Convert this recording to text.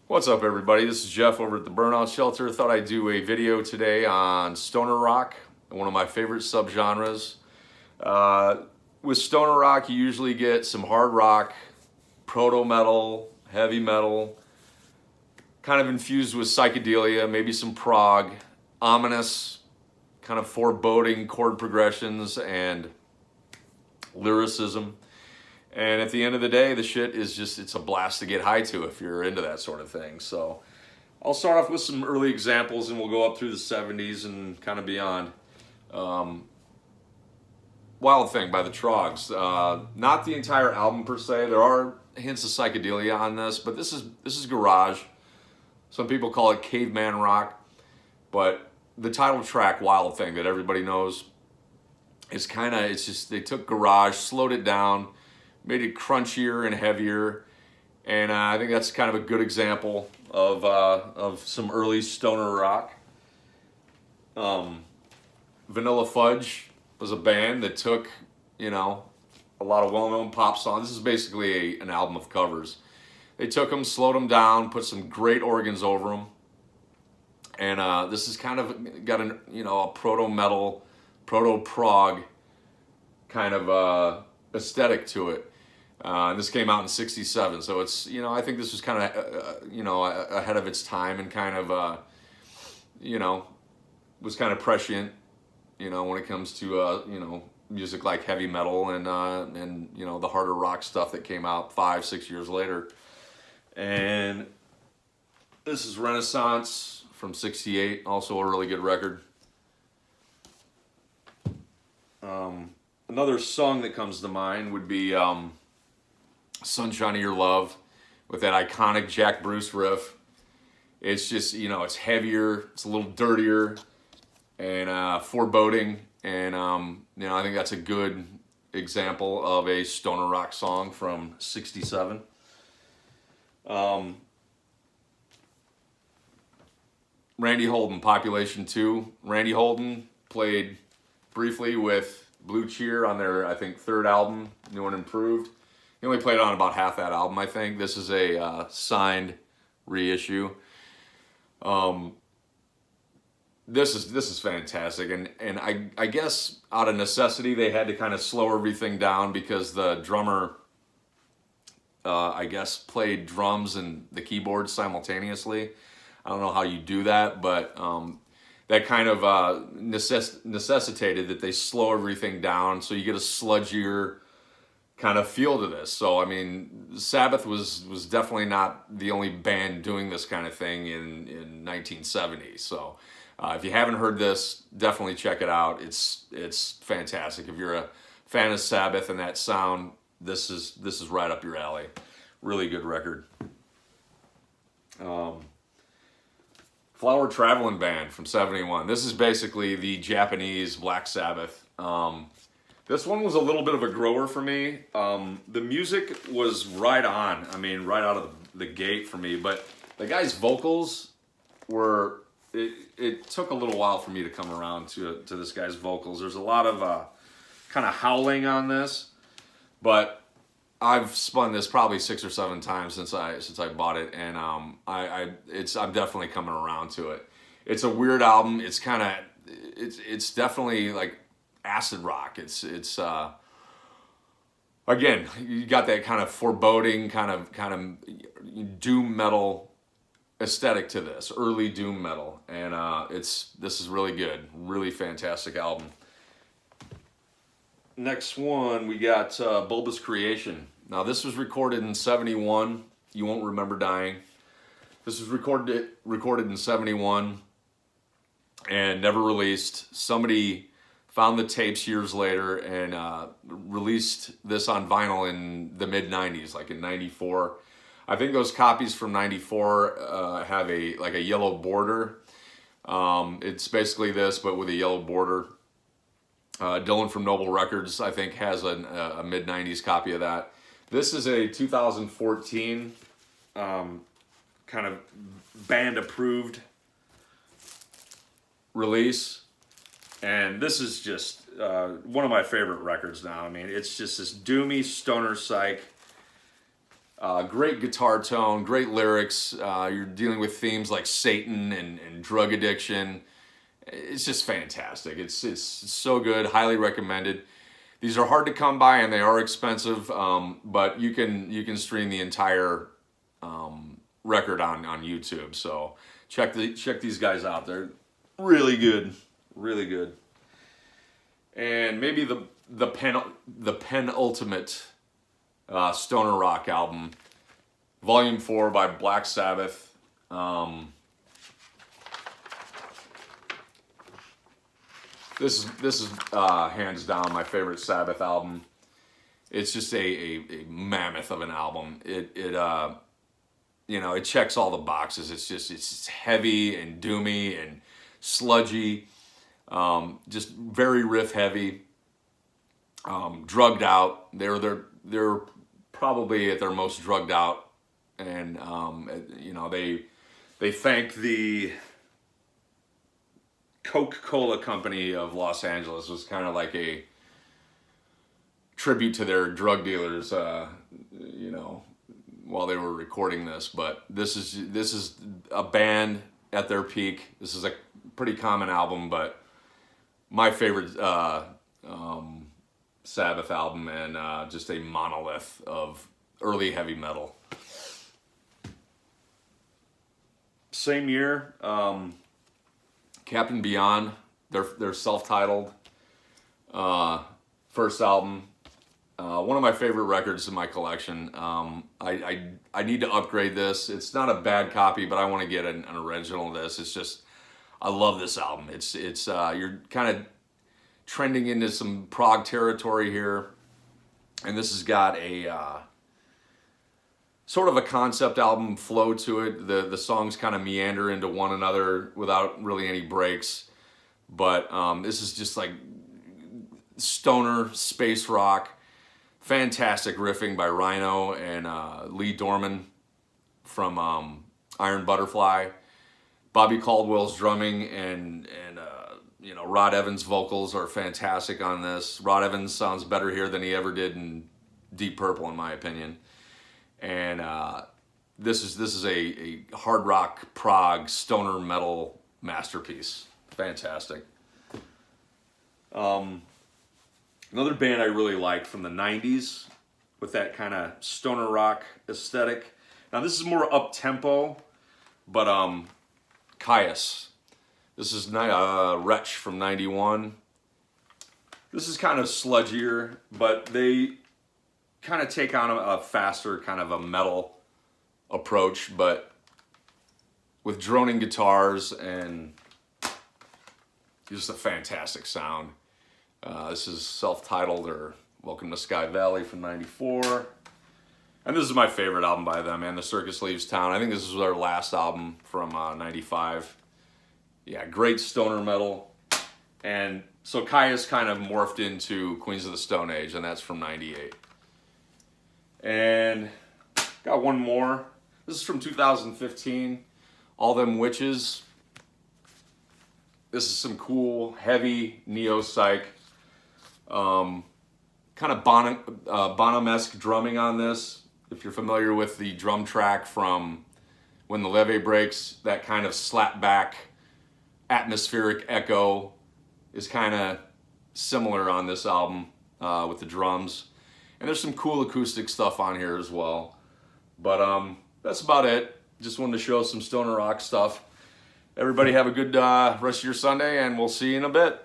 What's up, everybody? This is Jeff over at the Burnout Shelter. Thought I'd do a video today on stoner rock, one of my favorite subgenres. With stoner rock, you usually get some hard rock, proto metal, heavy metal, kind of infused with psychedelia, maybe some prog, ominous, kind of foreboding chord progressions and lyricism. And at the end of the day, the shit is just, it's a blast to get high to if you're into that sort of thing. So I'll start off with some early examples and we'll go up through the 70s and kind of beyond. Wild Thing by the Trogs. Not the entire album per se. There are hints of psychedelia on this, but this is garage. Some people call it caveman rock, but the title track, Wild Thing, that everybody knows, is kind of, it's just, they took garage, slowed it down, made it crunchier and heavier, and I think that's kind of a good example of some early stoner rock. Vanilla Fudge was a band that took, a lot of well-known pop songs. This is basically an album of covers. They took them, slowed them down, put some great organs over them, and this is kind of got a proto-metal, proto-prog kind of aesthetic to it. And this came out in '67, so it's, I think this was kind of, ahead of its time and kind of, was kind of prescient, when it comes to, music like heavy metal and the harder rock stuff that came out 5-6 years later. And this is Renaissance from '68, also a really good record. Another song that comes to mind would be Sunshine of Your Love with that iconic Jack Bruce riff. It's just, it's heavier, it's a little dirtier and foreboding. And, I think that's a good example of a stoner rock song from '67. Randy Holden, Population 2. Randy Holden played briefly with Blue Cheer on their, I think, third album, New and Improved. He only played on about half that album, I think. This is a signed reissue. This is fantastic, and I guess out of necessity they had to kind of slow everything down because the drummer, I guess, played drums and the keyboards simultaneously. I don't know how you do that, but that kind of necessitated that they slow everything down so you get a sludgier kind of feel to this. So, I mean, Sabbath was definitely not the only band doing this kind of thing in 1970. So, if you haven't heard this, definitely check it out. It's fantastic. If you're a fan of Sabbath and that sound, this is right up your alley. Really good record. Flower Traveling Band from '71. This is basically the Japanese Black Sabbath. This one was a little bit of a grower for me. The music was right on. I mean, right out of the gate for me. But the guy's vocals were... It took a little while for me to come around to this guy's vocals. There's a lot of kind of howling on this. But I've spun this probably 6 or 7 times since I bought it. And I'm definitely coming around to it. It's a weird album. It's kind of... It's definitely like acid rock. It's again, you got that kind of foreboding kind of doom metal aesthetic to this, early doom metal, and this is really good, really fantastic album. Next one we got Bulbas Creation. Now this was recorded in '71. You Won't Remember Dying. This was recorded in '71 and never released. Somebody found the tapes years later and released this on vinyl in the mid-90s, like in '94. I think those copies from '94 have a yellow border. It's basically this, but with a yellow border. Dylan from Noble Records, I think, has a mid-90s copy of that. This is a 2014 kind of band-approved release. And this is just one of my favorite records now. I mean, it's just this doomy stoner psych Great guitar tone, great lyrics. You're dealing with themes like Satan and drug addiction. It's just fantastic. It's so good. Highly recommended. These are hard to come by and they are expensive, but you can stream the entire record on YouTube. So check these guys out. They're really good, really good. And maybe the penultimate stoner rock album, Volume 4 by Black Sabbath. This is hands down my favorite Sabbath album. It's just a mammoth of an album. It checks all the boxes. It's heavy and doomy and sludgy, just very riff heavy. Drugged out. They're probably at their most drugged out, and they thank the Coca-Cola company of Los Angeles. It was kind of like a tribute to their drug dealers, while they were recording this. But this is a band at their peak. This is a pretty common album, but my favorite Sabbath album, and just a monolith of early heavy metal. Same year, Captain Beyond, their self-titled first album. One of my favorite records in my collection. I need to upgrade this. It's not a bad copy, but I want to get an original of this. It's just, I love this album. It's you're kind of trending into some prog territory here, and this has got a sort of a concept album flow to it. The songs kind of meander into one another without really any breaks, but this is just like stoner space rock. Fantastic riffing by Rhino and Lee Dorman from Iron Butterfly. Bobby Caldwell's drumming and Rod Evans' vocals are fantastic on this. Rod Evans sounds better here than he ever did in Deep Purple, in my opinion. And this is a hard rock prog stoner metal masterpiece. Fantastic. Another band I really liked from the 90s with that kind of stoner rock aesthetic. Now this is more up-tempo, but Caius. This is Wretch from 91. This is kind of sludgier, but they kind of take on a faster kind of a metal approach, but with droning guitars and just a fantastic sound. This is self-titled, or Welcome to Sky Valley from 94. And this is my favorite album by them, and The Circus Leaves Town. I think this is their last album from 95. Yeah, great stoner metal. And so Caius kind of morphed into Queens of the Stone Age, and that's from 98. And got one more. This is from 2015. Allem Witches. This is some cool, heavy neo-psych. Kind of Bonham-esque drumming on this. If you're familiar with the drum track from When the Levee Breaks, that kind of slap-back atmospheric echo is kind of similar on this album with the drums. And there's some cool acoustic stuff on here as well. But that's about it. Just wanted to show some stoner rock stuff. Everybody have a good rest of your Sunday, and we'll see you in a bit.